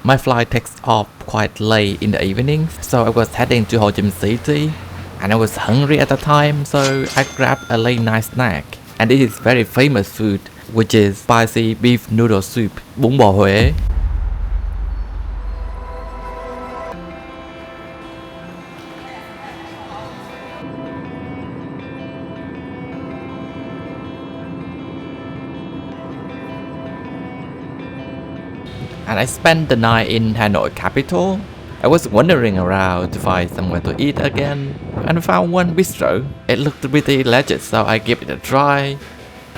My flight takes off quite late in the evening, so I was heading to Ho Chi Minh City. And I was hungry at the time, so I grabbed a late night snack. And it is very famous food, which is spicy beef noodle soup, bún bò Huế. And I spent the night in Hanoi capital. I was wandering around to find somewhere to eat again, and I found one bistro. It looked pretty legit, so I gave it a try.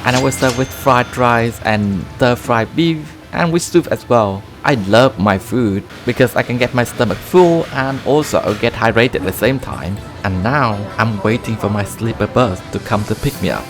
And I was served with fried rice and stir-fried beef, and with soup as well. I love my food because I can get my stomach full and also get hydrated at the same time. And now I'm waiting for my sleeper bus to come to pick me up.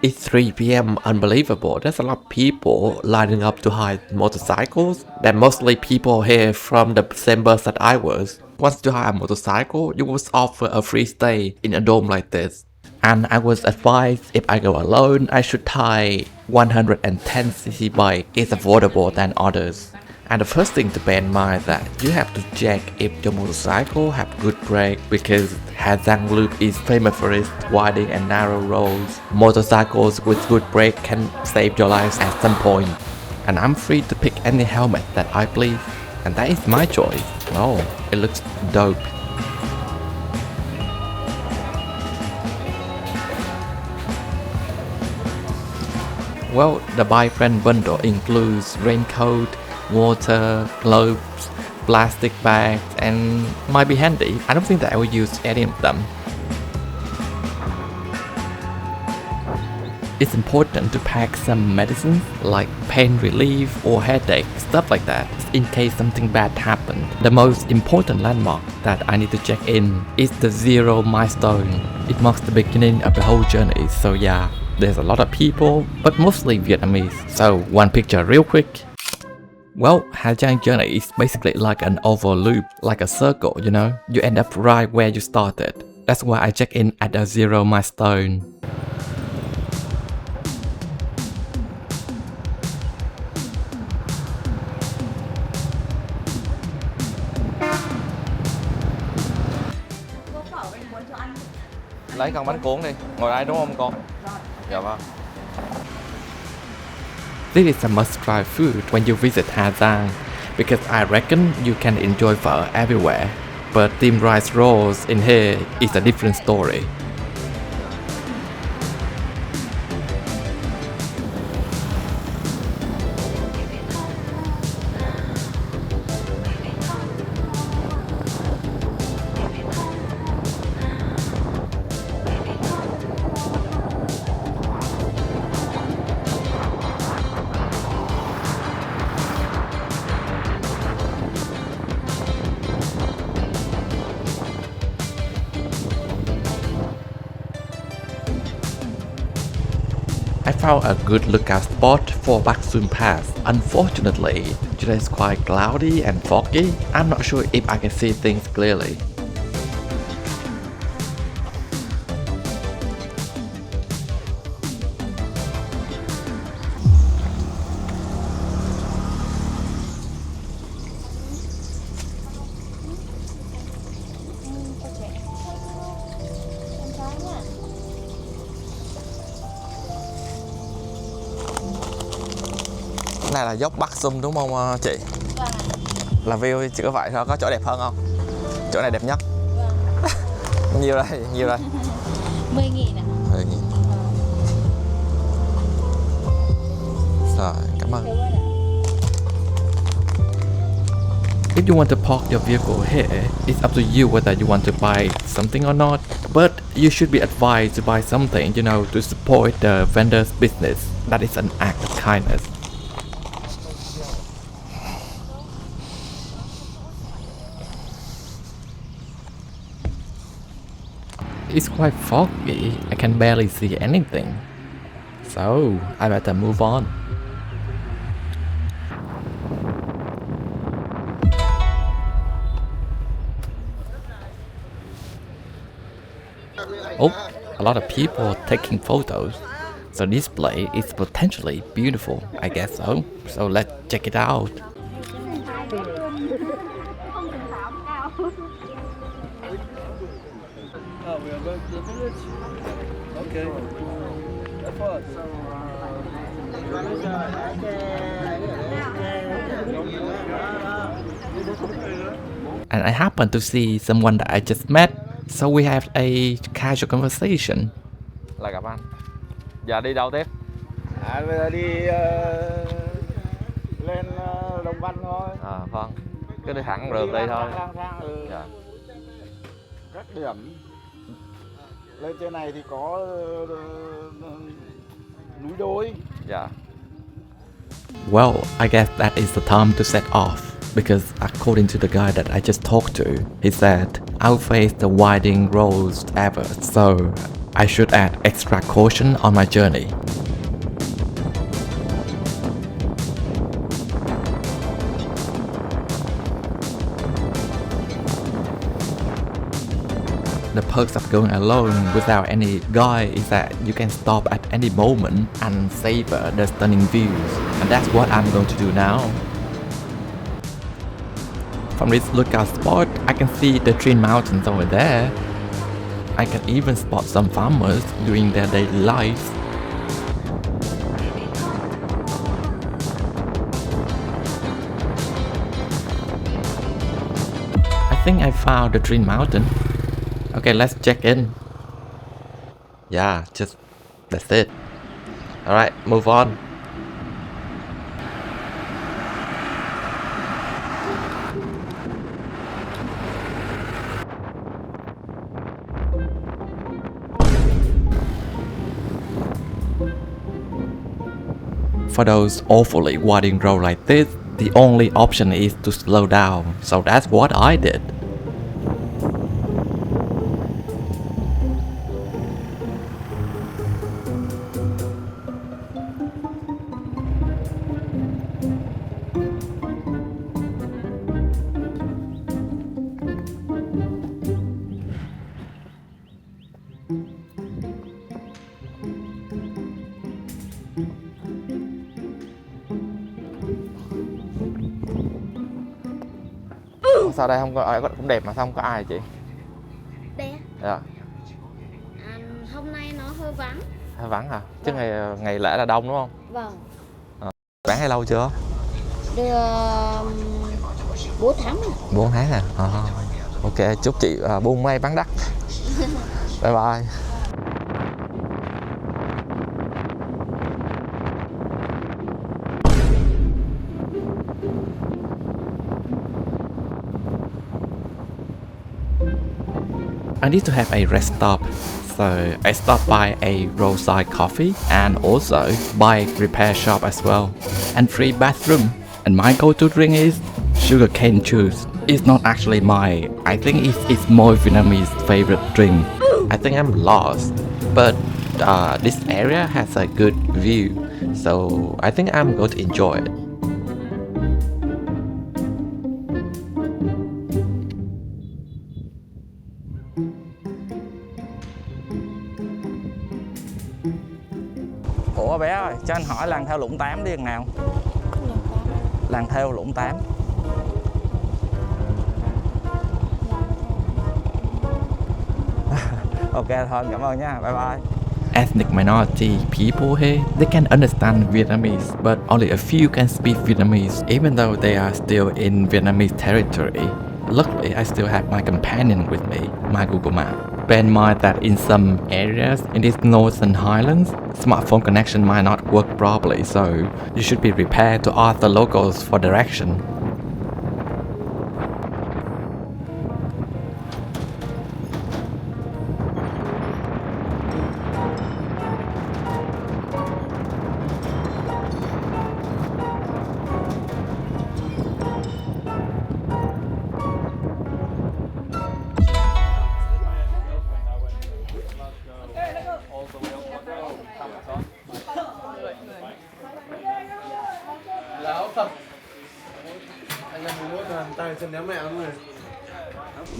It's 3 p.m. Unbelievable. There's a lot of people lining up to hire motorcycles. They're mostly people here from the same bus that I was. Once you hire a motorcycle, you was offered a free stay in a dome like this. And I was advised if I go alone, I should hire 110cc bike. It's affordable than others. And the first thing to bear in mind that you have to check if your motorcycle have good brake, because Ha Giang Loop is famous for its winding and narrow roads. Motorcycles with good brake can save your life at some point. And I'm free to pick any helmet that I please, and that is my choice. Oh, it looks dope. Well, the bike friend bundle includes raincoat, water, gloves, plastic bags, and might be handy. I don't think that I will use any of them. It's important to pack some medicines like pain relief or headache, stuff like that, in case something bad happened. The most important landmark that I need to check in is the Zero Milestone. It marks the beginning of the whole journey, so yeah, there's a lot of people, but mostly Vietnamese. So one picture real quick. Well, Ha Giang journey is basically like an oval loop, like a circle, you know? You end up right where you started. That's why I check in at the Zero Milestone. Lấy con bánh cuốn đi. Ngồi đây đúng không con? Dạ vâng. This is a must-try food when you visit Ha Giang, because I reckon you can enjoy phở everywhere, but steamed rice rolls in here is a different story. I found a good lookout spot for Bac Sum Pass. Unfortunately, today is quite cloudy and foggy. I'm not sure if I can see things clearly. Này là dốc Bac Sum đúng không chị? Vâng ạ. Là view chỉ có vậy thôi, có chỗ đẹp hơn không? Chỗ này đẹp nhất. Vâng. Nhiêu đây? Nhiêu đây? 10.000 ạ. 10.000. Rồi, cảm ơn. If you want to park your vehicle here, it's up to you whether you want to buy something or not. But you should be advised to buy something, you know, to support the vendor's business. That is an act of kindness. It's quite foggy, I can barely see anything. So, I better move on. Oh, a lot of people taking photos. So this place is potentially beautiful, I guess so. So let's check it out. We are going to the village. Okay. That's what. And I happen to see someone that I just met, so we have a casual conversation. Là gặp anh. Giờ đi đâu tiếp? Bây giờ đi lên Đồng Văn thôi. Vâng. Cứ đi thẳng đường đi thôi. Dạ. Các điểm lên trên này thì có núi đôi. Yeah. Well, I guess that is the time to set off because according to the guy that I just talked to, he said I'll face the winding roads ever, so I should add extra caution on my journey. The perks of going alone without any guide is that you can stop at any moment and savor the stunning views, and that's what I'm going to do now. From this lookout spot, I can see the Twin Mountains over there. I can even spot some farmers doing their daily lives. I think I found the Twin Mountain. Okay, let's check in. Yeah, just that's it. Alright, move on. For those awfully winding roads like this, the only option is to slow down, so that's what I did. Sao đây không có cũng đẹp mà sao không có ai chị? Đây á? Dạ. Hôm nay nó hơi vắng. Hơi vắng hả? Chứ ngày lễ là đông đúng không? Vâng. Bán hay lâu chưa? Được 4 tháng rồi. 4 tháng à? Ok, chúc chị buôn may bán đắt. Bye bye. I need to have a rest stop, so I stopped by a roadside coffee and also bike repair shop as well, and free bathroom. And my go-to drink is sugarcane juice. It's not actually mine. I think it's more Vietnamese favorite drink. I think I'm lost, but this area has a good view, so I think I'm going to enjoy it. Ủa bé ơi, cho anh hỏi làng theo Lũng 8 đi thằng nào? Làng theo Lũng 8. Ok thôi, cảm ơn nha, bye bye. Ethnic minority people here, they can understand Vietnamese, but only a few can speak Vietnamese, even though they are still in Vietnamese territory. Luckily, I still have my companion with me, my Google Map. Bear in mind that in some areas in these northern highlands, smartphone connection might not work properly, so you should be prepared to ask the locals for direction.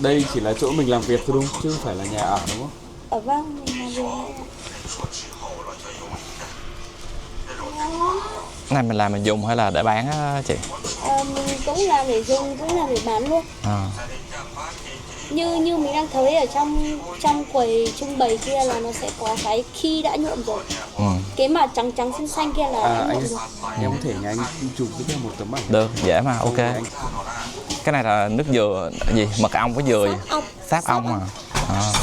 Đây chỉ là chỗ mình làm việc thôi đúng không? Chứ không phải là nhà ở đúng không? Vâng, mình làm việc này. Này mình làm mình dùng hay là để bán á chị? Mình cũng làm để dùng, cũng làm để bán luôn. Như mình đang thấy ở trong quầy trưng bày kia là nó sẽ có cái khi đã nhuộm rồi. Cái mà trắng trắng xanh xanh kia là đã nhuộm rồi. Em có thể nhà anh chụp với thêm một tấm ảnh. Được, dễ mà, ok. Cái này là nước dừa gì? Mật ong với dừa gì? Sáp ong à?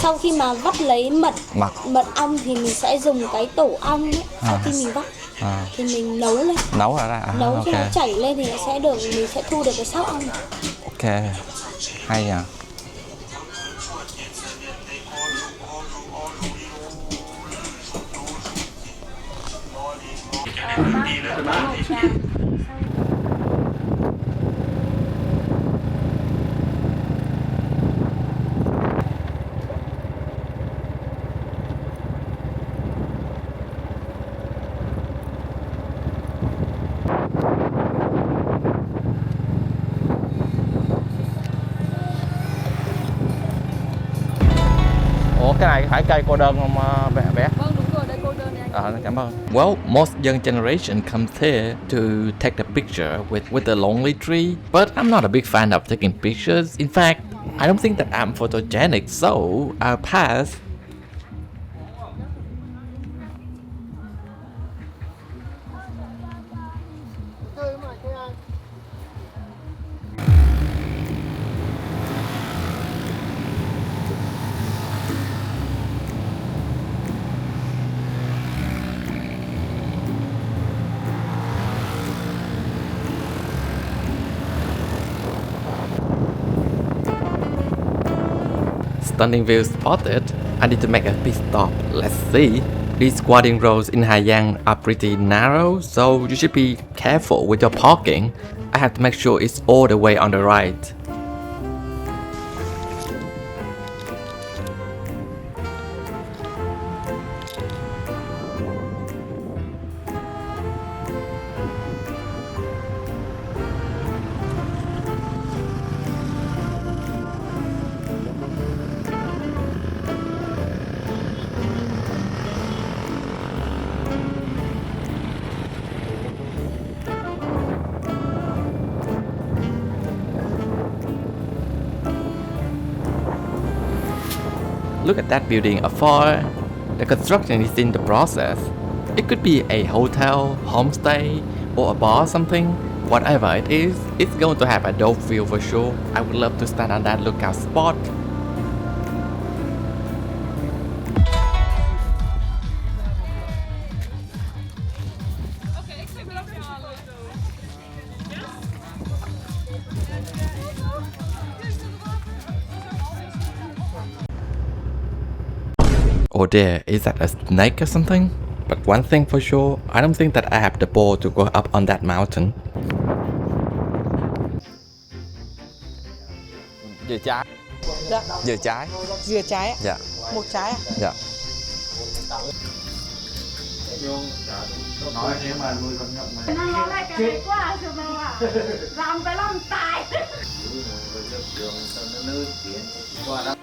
Sau khi mà vắt lấy mật ong thì mình sẽ dùng cái tổ ong ấy. Sau khi mình vắt thì mình nấu lên. Nấu ra Nấu khi nó chảy lên thì nó sẽ được, mình sẽ thu được cái sáp ong. Ok, hay nhỉ. Ủa cái này phải cây cô đơn không bé? Vâng đúng rồi, đây cô đơn này anh. Cảm ơn. Well, most young generation comes here to take the picture with the lonely tree, but I'm not a big fan of taking pictures. In fact, I don't think that I'm photogenic, so I'll pass. Stunning view spotted. I need to make a pit stop. Let's see. These squatting roads in Ha Giang are pretty narrow, so you should be careful with your parking. I have to make sure it's all the way on the right. Look at that building afar. The construction is in the process. It could be a hotel, homestay, or a bar or something. Whatever it is, it's going to have a dope view for sure. I would love to stand on that lookout spot. Oh dear, is that a snake or something? But one thing for sure, I don't think that I have the ball to go up on that mountain. Dừa trái. Dạ. Dừa trái. Dừa trái ạ? Dạ. Một trái ạ? Dạ. Nói nếu mà nuôi con nhộng này. Nó lại cái này quá rồi mà ạ. Làm cái lòng tài. Rồi nước đường cho nó nước tiến qua đó.